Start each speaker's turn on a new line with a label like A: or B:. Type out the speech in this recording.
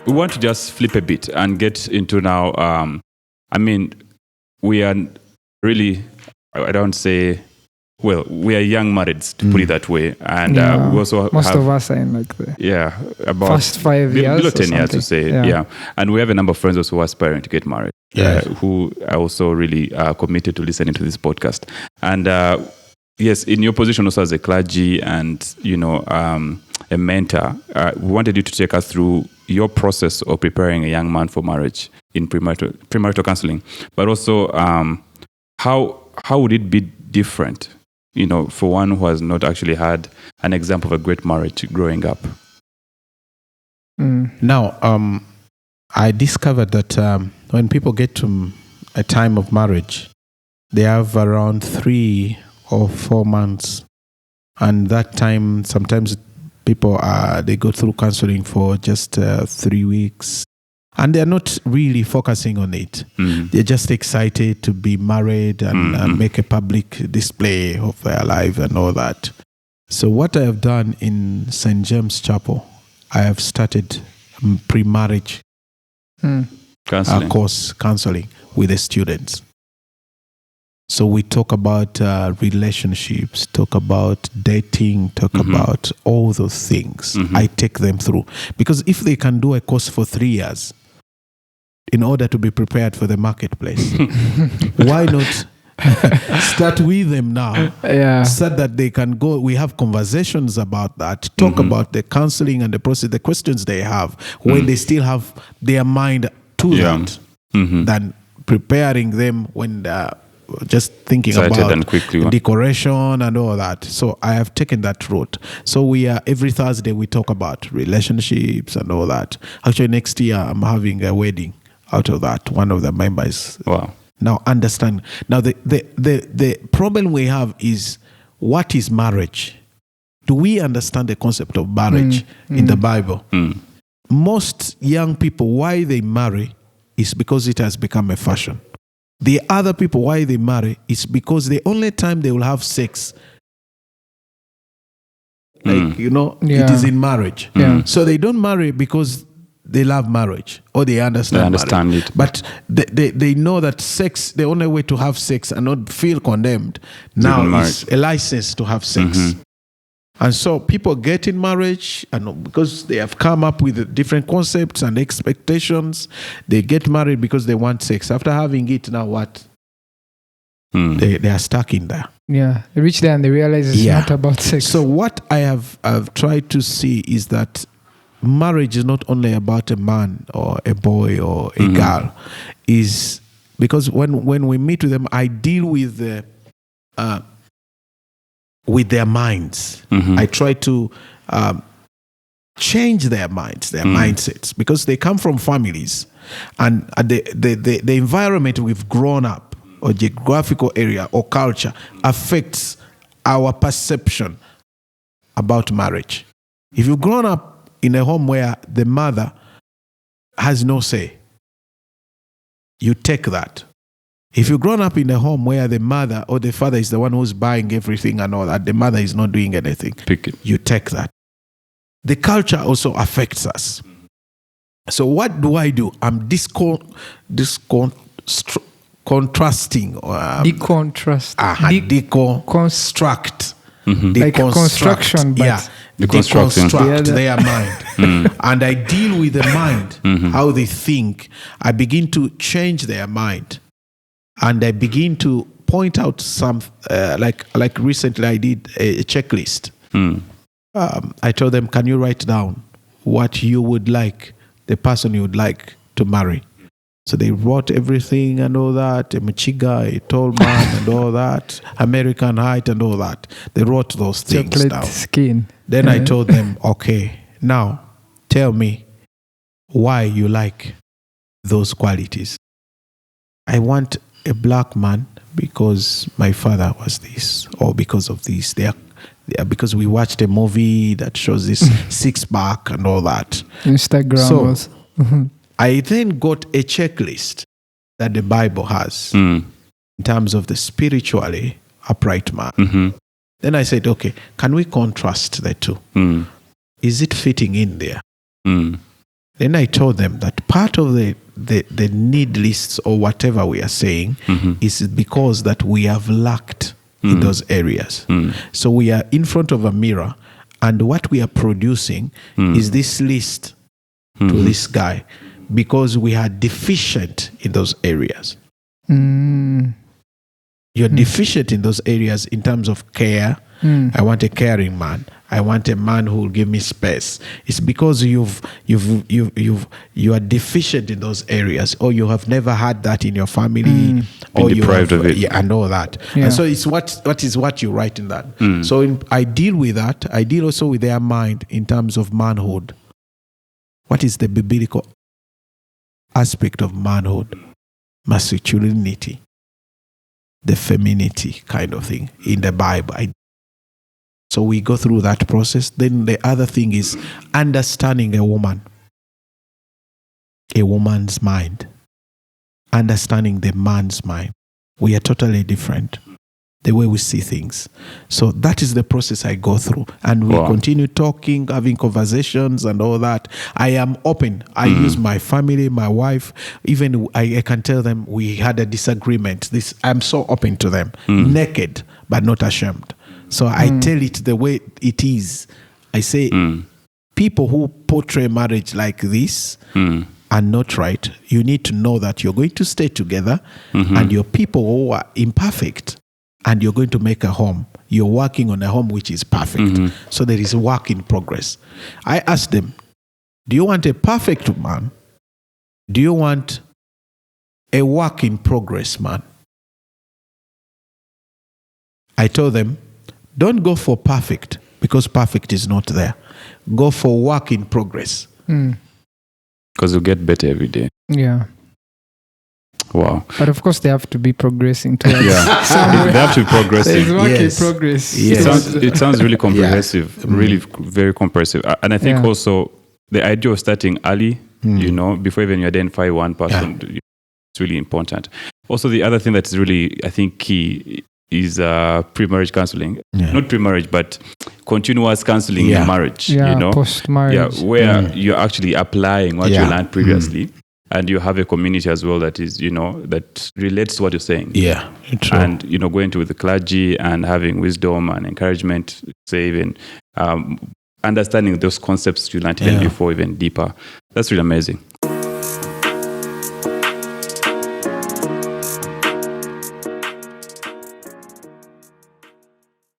A: we want to just flip a bit and get into now. I mean, we are really, I don't say, well, we are young marrieds, to put it that way. And we also
B: most of us are in like the
A: about
B: first 5 years.
A: Below 10 years to say. Yeah. And we have a number of friends also who are aspiring to get married, who are also really committed to listening to this podcast. And yes, in your position also as a clergy and, a mentor, we wanted you to take us through your process of preparing a young man for marriage in premarital counseling, but also how would it be different, for one who has not actually had an example of a great marriage growing up?
C: Now, I discovered that when people get to a time of marriage, they have around 3 or 4 months, and that time sometimes people they go through counseling for just 3 weeks, and they're not really focusing on it. They're just excited to be married and make a public display of their life and all that. So what I have done in St. James Chapel, I have started pre-marriage counseling with the students. So we talk about relationships, talk about dating, talk about all those things. I take them through. Because if they can do a course for 3 years in order to be prepared for the marketplace, why not start with them now so that they can go? We have conversations about that, talk about the counseling and the process, the questions they have when they still have their mind to that, than preparing them when they're just thinking about decoration and all that. So I have taken that route. So we are every Thursday we talk about relationships and all that. Actually, next year I'm having a wedding out of that. One of the members.
A: Wow.
C: Now understand. Now the problem we have is, what is marriage? Do we understand the concept of marriage in the Bible? Most young people, why they marry is because it has become a fashion. The other people, why they marry is because the only time they will have sex, it is in marriage. So they don't marry because they love marriage or they understand
A: it.
C: But they know that sex, the only way to have sex and not feel condemned now is a license to have sex. And so people get in marriage, and because they have come up with different concepts and expectations, they get married because they want sex. After having it, now what? They are stuck in there.
B: Yeah, they reach there and they realize it's not about sex.
C: So what I've tried to see is that marriage is not only about a man or a boy or a girl. Is because when we meet with them, I deal with their minds. I try to change their minds, their mindsets, because they come from families, and the environment we've grown up, or geographical area or culture, affects our perception about marriage. If you've grown up in a home where the mother has no say, you take that. If you've grown up in a home where the mother or the father is the one who's buying everything and all that, the mother is not doing anything, you take that. The culture also affects us. So what do? I'm contrasting. Deconstruct.
B: Like construction, but
C: deconstruct their mind. And I deal with the mind, how they think. I begin to change their mind. And I begin to point out some, like recently I did a checklist. I told them, can you write down what you would like, the person you would like to marry? So they wrote everything and all that, a Michiga, a tall man and all that, American height and all that. They wrote those things
B: chocolate
C: down.
B: Skin.
C: Then I told them, okay, now tell me why you like those qualities. I want a black man because my father was this, or because of this. They are because we watched a movie that shows this six-pack and all that.
B: Instagram.
C: So I then got a checklist that the Bible has in terms of the spiritually upright man. Then I said, okay, can we contrast the two? Is it fitting in there? Then I told them that part of the need lists or whatever we are saying is because that we have lacked in those areas. So we are in front of a mirror, and what we are producing is this list to this guy because we are deficient in those areas. You're deficient in those areas in terms of care. I want a caring man. I want a man who will give me space. It's because you are deficient in those areas, or you have never had that in your family, or
A: been deprived of it,
C: and all that.
B: Yeah.
C: And so it's what you write in that. So I deal with that. I deal also with their mind in terms of manhood. What is the biblical aspect of manhood? Masculinity, the femininity kind of thing in the Bible. So we go through that process. Then the other thing is understanding a woman's mind, understanding the man's mind. We are totally different, the way we see things. So that is the process I go through. And we continue talking, having conversations and all that. I am open. I use my family, my wife. Even I can tell them we had a disagreement. I'm so open to them, naked, but not ashamed. So I tell it the way it is. I say, people who portray marriage like this are not right. You need to know that you're going to stay together and you're people who are imperfect and you're going to make a home. You're working on a home which is perfect. So there is work in progress. I asked them, do you want a perfect man? Do you want a work in progress man? I told them, don't go for perfect because perfect is not there. Go for work in progress.
A: Because you get better every day.
B: Yeah.
A: Wow.
B: But of course, they have to be progressing towards
A: They have to be progressing.
B: There's work in progress.
C: Yes.
A: It sounds really comprehensive, really very comprehensive. And I think also the idea of starting early, before even you identify one person, it's really important. Also, the other thing that's really, I think, key is pre-marriage counseling. Not pre-marriage, but continuous counseling in marriage.
B: Post-marriage.
A: Where you're actually applying what you learned previously. And you have a community as well that is, that relates to what you're saying.
C: Yeah, true.
A: And, going to with the clergy and having wisdom and encouragement, say even understanding those concepts you learned even before, even deeper. That's really amazing.